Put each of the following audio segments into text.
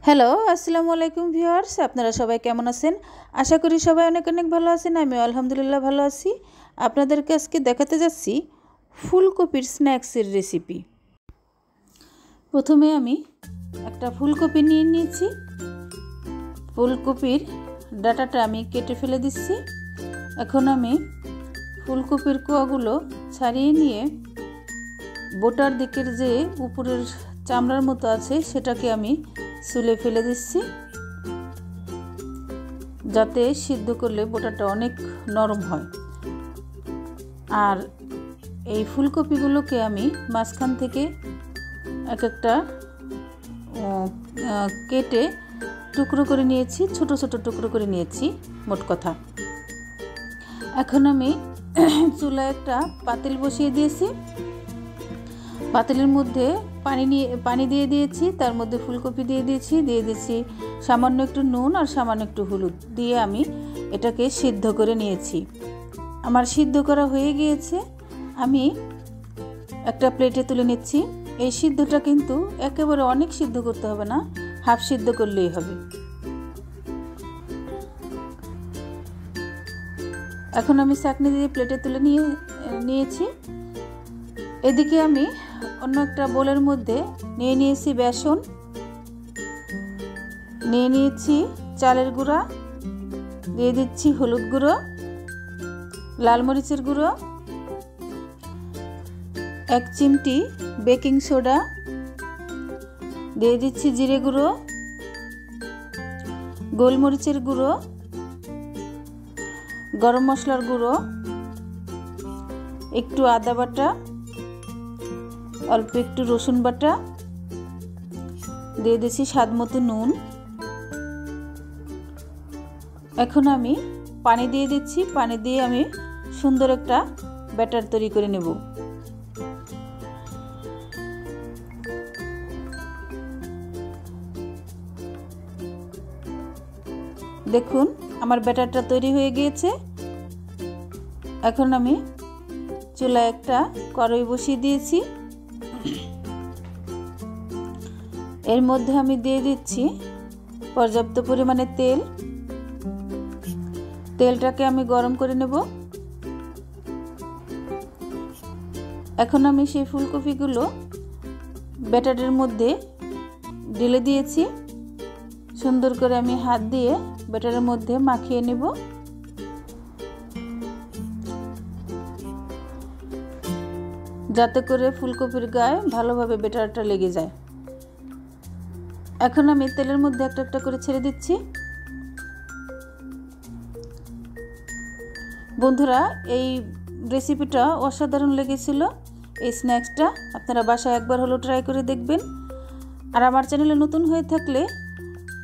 Hello, আসসালামু আলাইকুম viewers. আপনারা সবাই কেমন আছেন? আশা করি সবাই অনেক অনেক ভালো আছেন। আমি আলহামদুলিল্লাহ ভালো আছি। আপনাদেরকে আজকে দেখাতে যাচ্ছি ফুলকপির স্ন্যাক্সের রেসিপি। প্রথমে আমি একটা ফুলকপি নিয়ে নিয়েছি। ফুলকপির ডাঁটাটা আমি কেটে ফেলে দিচ্ছি। এখন আমি ফুলকপির কোয়াগুলো ছাড়িয়ে নিয়ে বোটার দিকের যে উপরের চামড়ার মতো আছে সেটাকে আমি ছুলে ফেলে দিচ্ছি, যাতে সিদ্ধ করলে বোটাটা অনেক নরম হয়। আর এই ফুলকপিগুলোকে আমি মাঝখান থেকে এক একটা কেটে টুকরো করে নিয়েছি, ছোট ছোট টুকরো করে নিয়েছি মোট কথা। এখন আমি চুলায় একটা পাতিল বসিয়ে দিয়েছি। পাতিলের মধ্যে পানি দিয়ে দিয়েছি, তার মধ্যে ফুলকপি দিয়ে দিয়েছি সামান্য একটু নুন আর সামান্য একটু হলুদ দিয়ে আমি এটাকে সিদ্ধ করে নিয়েছি। আমার সিদ্ধ করা হয়ে গিয়েছে, আমি একটা প্লেটে তুলে নিচ্ছি। এই সিদ্ধটা কিন্তু একেবারে অনেক সিদ্ধ করতে হবে না, হাফ সিদ্ধ করলেই হবে। এখন আমি চাকনি দিয়ে প্লেটে তুলে নিয়েছি। এদিকে আমি অন্য একটা বোলের মধ্যে নিয়ে নিয়েছি বেসন, নিয়ে নিয়েছি চালের গুঁড়া, দিয়ে দিচ্ছি হলুদ গুঁড়ো, লাল মরিচের গুঁড়ো, 1 চিমটি বেকিং সোডা, দিয়ে দিচ্ছি জিরে গুঁড়ো, গোলমরিচের গুঁড়ো, গরম মশলার গুঁড়ো, একটু আদা বাটা, অল্প একটু রসুন বাটা, দিয়ে দিচ্ছি স্বাদ মতো নুন। এখন আমি পানি দিয়ে দিচ্ছি। পানি দিয়ে আমি সুন্দর একটা ব্যাটার তৈরি করে নেব। দেখুন আমার ব্যাটারটা তৈরি হয়ে গিয়েছে। এখন আমি চুলায় একটা কড়াই বসিয়ে দিয়েছি। এর মধ্যে আমি দিয়ে দিচ্ছি পর্যাপ্ত পরিমাণে তেল। তেলটাকে আমি গরম করে নেব। এখন আমি সেই ফুলকপিগুলো ব্যাটারের মধ্যে ঢেলে দিয়েছি। সুন্দর করে আমি হাত দিয়ে ব্যাটারের মধ্যে মাখিয়ে নেব। যাতে করে ফুলকপির গায়ে ভালোভাবে ব্যাটারটা লেগে যায়। এখন আমি তেলের মধ্যে একটা একটা করে ছেড়ে দিচ্ছি। বন্ধুরা, এই রেসিপিটা অসাধারণ লেগেছিল। এই স্ন্যাক্সটা আপনারা বাসায় একবার হলো ট্রাই করে দেখবেন। আর আমার চ্যানেলে নতুন হয়ে থাকলে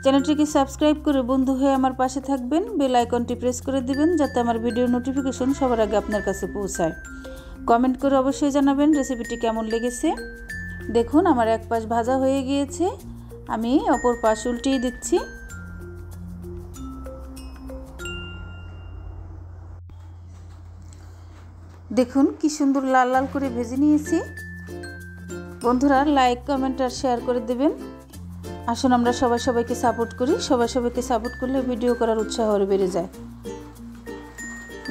চ্যানেলটিকে সাবস্ক্রাইব করে বন্ধু হয়ে আমার পাশে থাকবেন। বেল আইকনটি প্রেস করে দিবেন, যাতে আমার ভিডিওর নোটিফিকেশন সবার আগে আপনার কাছে পৌঁছায়। কমেন্ট করে অবশ্যই জানাবেন রেসিপিটি কেমন লেগেছে। দেখুন আমার এক পাশ ভাজা হয়ে গিয়েছে, আমি অপর পাশ উল্টিয়ে দিচ্ছি। দেখুন কি সুন্দর লাল লাল করে ভেজে নিয়েছি। বন্ধুরা, লাইক কমেন্ট আর শেয়ার করে দেবেন। আসুন আমরা সবাইকে সাপোর্ট করি। সবাইকে সাপোর্ট করলে ভিডিও করার উৎসাহ আরও বেড়ে যায়।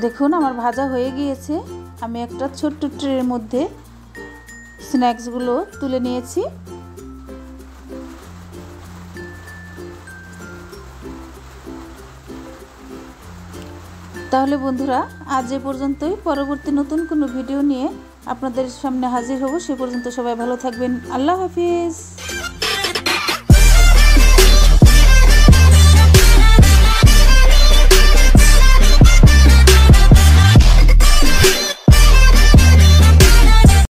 দেখুন আমার ভাজা হয়ে গিয়েছে। আমি একটা ছোট্ট ট্রের মধ্যে স্ন্যাক্সগুলো তুলে নিয়েছি। তাহলে বন্ধুরা, আজ এ পর্যন্তই। পরবর্তী নতুন কোনো ভিডিও নিয়ে আপনাদের সামনে হাজির হব। সে পর্যন্ত সবাই ভালো থাকবেন। আল্লাহ হাফিজ।